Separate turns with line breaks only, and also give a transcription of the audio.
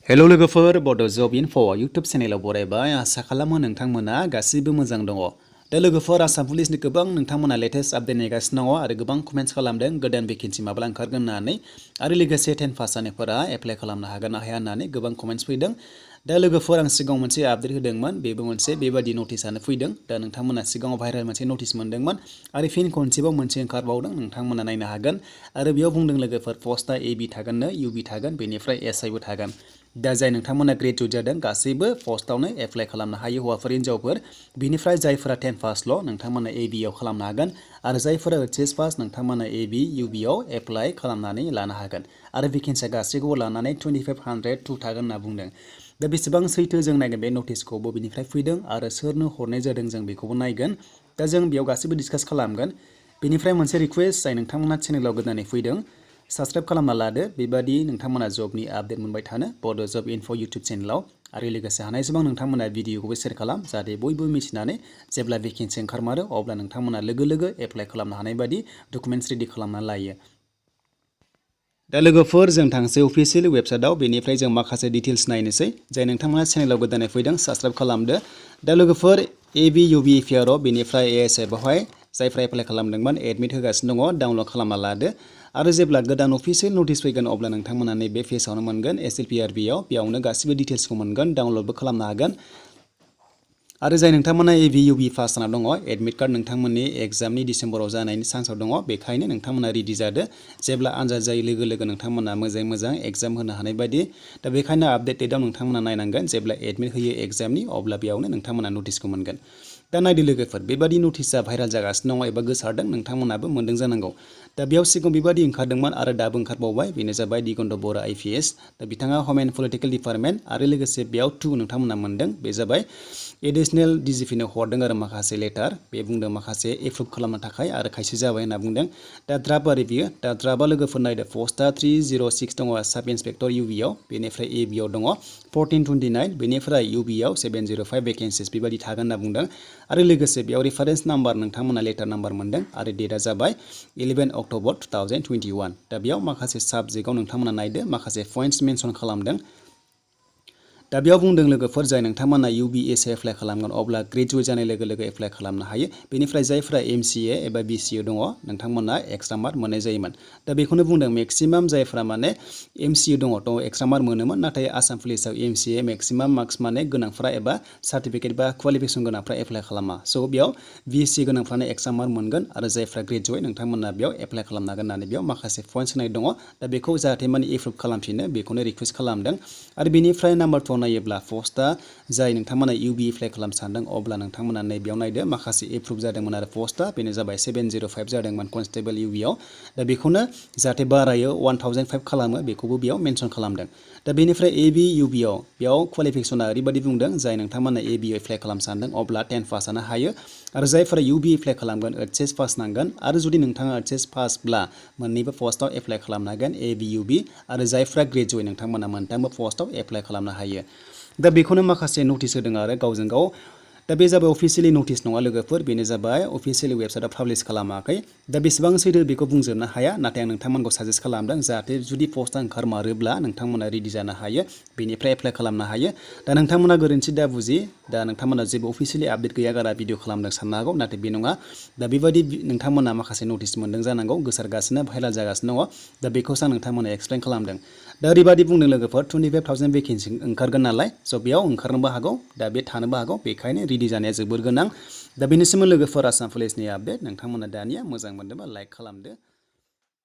Hello लोगोफोर बड' जब info YouTube चेनेलाव बरायबाय आसा खालामो नोंथांमोना गासिबो मोजां दङ। दा लोगोफोर आसाम पुलिसनि गोबां नोंथांमोना लेटेस्ट आपडेट नेगासिनो दङ आरो गोबां कमेन्ट्स खालामदों गोदान भेकेन्सि माब्ला ओंखारगोन होननानै आरो लोगोसे 10 पास जानायफोरा एप्लाइ खालामनो हागोन ना हाया होननानै गोबां कमेन्ट्स फैदों। दा लोगोफोर आं सिगाङाव मोनसे आपडेट होदोंमोन बेबो मोनसे बेबादि नटिसआनो फैदों। दा नोंथांमोना सिगाङाव भाइरेल मोनसे नटिस मोनदोंमोन आरो फिन खनसेबाव मोनसे ओंखारबावदों नोंथांमोना नायनो हागोन आरो बेयाव बुंदों लोगोफोर पस्टआ एबि थागोननो इउबि थागोन बेनिफ्राय एसआइबो थागोन। दा जाय नोंथांमोना ग्रेजुवेट जादों गासैबो पस्टआवनो एप्लाइ खालामनो हायो हौवाफोर हिन्जावफोर। बिनिफ्राय जायफोरा 10 पासल' नोंथांमोना एबिआव खालामनो हागोन आरो जायफोरा ओइचएस पास नोंथांमोना एबि इउबिआव एप्लाइ खालामनानै लानो हागोन आरो भेकेन्सिया गासैखौबो लानानै 2502 थागोन होनना बुंदों। दा बेसेबां सैथो जों नायगोन बे नटिसखौ बबेनिफ्राय फैदों आरो सोरनो हरनाय जादों जों बेखौबो नायगोन। दा जों बेयाव गासैबो डिसकास खालामगोन। बेनिफ्राय मोनसे रिक्वेस्ट जाय नोंथांमोना चेनेलाव गोदानै फैदों साबस्क्राइब खालामना लादो बेबादि नोंथांमोना जबनि आपडेट मोनबाय थानो बड' जब इनफो इउटुब चेनेलाव आरो लोगोसे हानायसेबां नोंथांमोना भिडिअखौबो शेयार खालाम जाहाथे बयबो मिथिनानै जेब्ला भेकेन्सि ओंखारमारो अब्ला नोंथांमोना लोगो एप्लाइ खालामनो हानाय बादि डकुमेन्ट्स रेडि खालामनानै लायो। दा लोगोफोर जों थांसै अफिसियेल वेबसाइटआव बेनिफ्राय जों माखासे डिटेल्स नायनोसै जाय नोंथांमोना चेनेलाव गोदानै फैदों साबस्क्राइब खालामदो। दा लोगोफोर एबि इउबि इपिआरअ बेनिफ्राय एएसएफआवहाय जायफ्रा एप्लाइ खालामदोंमोन एडमिट होगासिनो दङ डाउनलड खालामना लादो आरो जेब्ला गोदान अफिसियेल नटिस फैगोन अब्ला नोंथांमोना नैबे पेजआवनो मोनगोन एसएलपिआरबिआव बेयावनो गासिबो डिटेल्सखौ मोनगोन डाउनलडबो खालामनो हागोन। आरो जाय नोंथांमोना एबि इउबि पास जाना दङ एडमिट कार्ड नोंथांमोननि एग्जामनि डिसेम्बराव जानायनि चान्सआव दङ बेखायनो नोंथांमोना रेडि जादो जेब्ला आनजाद जायो लोगो नोंथांमोना मोजां एग्जाम होनो हानाय बायदि। दा बेखायनो आपडेट डेटआव नोंथांमोना नायनांगोन जेब्ला एडमिट होयो एग्जामनि अब्ला बेयावनो नोंथांमोना नटिसखौ मोनगोन। दा नायदो लोगोफोर बेबादि नटिसआ भाइरेल जागासिनो दङ एबा गोसारदों नोंथांमोनाबो मोनदों जानांगौ। दा बेयाव सिगाङाव बेबादि ओंखारदोंमोन आरो दाबो ओंखारबावबाय बेनो जाबाय दिगन्त बर' आइपिएस। दा बिथाङा हम एन्ड पलिटिकेल डिपार्टमेन्ट आरो लोगोसे बेयाव 2 नोंथांमोना मोनदों बे जाबाय एडिसनेल डिजिपिनो हरदों आरो माखासे लेटार बे बुंदों माखासे एप्रुभ खालामनो थाखाय आरो खायसे जाबाय होनना बुंदों। दा द्राफ्ट आरो बियो दा द्राफ्टआ लोगोफोर नायदो पस्टआ 306 दङ साब इन्सपेक्टर इउबिआव बेनिफ्राय एबिआव दङ 1429 बेनिफ्राय इउबिआव 705 भेकेन्सिस बेबायदि थागोन होनना बुंदों आरो लोगोसे बेयाव रेफारेन्स नाम्बार नोंथांमोना लेटार नाम्बार मोनदों आरो डेटआ जाबाय 11 अक्ट'बर 2021। दा बेयाव माखासे साबजेक्टआव नोंथांमोना नायदो माखासे पइन्ट्स मेनसन खालामदों। दा बेयाव बुंदों लोगोफोर जाय नोंथांमोना इउबिएस एप्लाइ खालामगोन अब्ला ग्रेजुवेट जानाय लोगो एप्लाइ खालामनो हायो। बेनिफ्राय जायफ्रा एमसिए एबा बिसिए दङ नोंथांमोना एक्सट्रा मार्क मोननाय जायोमोन। दा बेखौनो बुंदों मेक्सिमाम जायफ्रा माने एमसिए दङ थ' एक्सट्रा मार्क मोनोमोन नाथाय आसाम पुलिसाव एमसिए मेक्सिमाम मार्क्स माने गोनांफ्रा एबा सार्टिफिकेट बा क्वालिफिकेसन गोनांफ्रा एप्लाइ खालामा। स' बेयाव बिएससि गोनांफ्रानो एक्सट्रा मार्क मोनगोन आरो जायफ्रा ग्रेजुवेट नोंथांमोना बेयाव एप्लाइ खालामनो हागोन होननानै बेयाव माखासे पइन्ट्स होनाय दङ। दा बेखौ जाहाथे माने एप्रुभ खालामफिनो बेखौनो रिकुवेस्ट खालामदों। आरो बेनिफ्राय नाम्बार 2 नायोब्ला पस्टआ जाय नोंथांमोना इउबि एप्लाइ खालामनो सानदों अब्ला नोंथांमोना नैबेयाव नायदो माखासे एप्रुभ जादोंमोन आरो पस्टआ बेनो जाबाय 705 जादोंमोन कनस्टेबल इउबिआव। दा बेखौनो जाहाथे बारायो 1005 खालामो बेखौबो बेयाव मेनसन खालामदों। दा बेनिफ्राय एबि इउबिआव बेयाव क्वालिफिकेसना ओरैबायदि बुंदों जाय नोंथांमोना एबि एप्लाइ खालामनो सानदों अब्ला 10 पासआनो हायो आरो जायफोरा इउबि एप्लाइ खालामगोन ओइचएस पास नांगोन आरो जुदि नोंथाङा ओइचएस पासब्ला मोननैबो पस्टआव एप्लाइ खालामनो हागोन एबि इउबि आरो जायफ्रा ग्रेजुवेट नोंथांमोना मोनथामबो पस्टआव एप्लाइ खालामनो हायो। दा बेखौनो माखासे नटिस होदों आरो गावजों गाव। दा बे जाबाय अफिसियेलि नटिस नङा लोगोफोर बेनो जाबाय अफिसियेलि वेबसाइटआव पाब्लिश खालामाखै। दा बेसेबां सैथो बेखौ बुंजोबनो हाया नाथाय आं नोंथांमोनखौ साजेस्ट खालामदों जाहाथे जुदि पस्टआ ओंखारमारोब्ला नोंथांमोना रेडि जानो हायो बेनिफ्राय एप्लाइ खालामनो हायो। दा नोंथांमोना गोरोन्थि दा बुजि दा नोंथांमोना जेबो अफिसियेलि आपडेट गैया गारा भिडिअ खालामदों साननो हागौ नाथाय बे नङा। दा बेबायदि नोंथांमोना माखासे नटिस मोनदों जानांगौ गोसारगासिनो भाइरेल जागासिनो दङ। दा बेखौसो आं नोंथांमोना एक्सप्लेन खालामदों। दा ओरैबायदि बुंदों लोगोफोर 25,000 भेकेन्सि ओंखारगोन नालाय स' बेयाव ओंखारनोबो हागौ दा बे थानोबो हागौ बेखायनो रेडि जानाया जोबोर गोनां। दा बेनिसिम लोगोफोर आसाम पुलिसनि आपडेट नोंथांमोना दानिया मोजां मोनदोंबा लाइक खालामदो।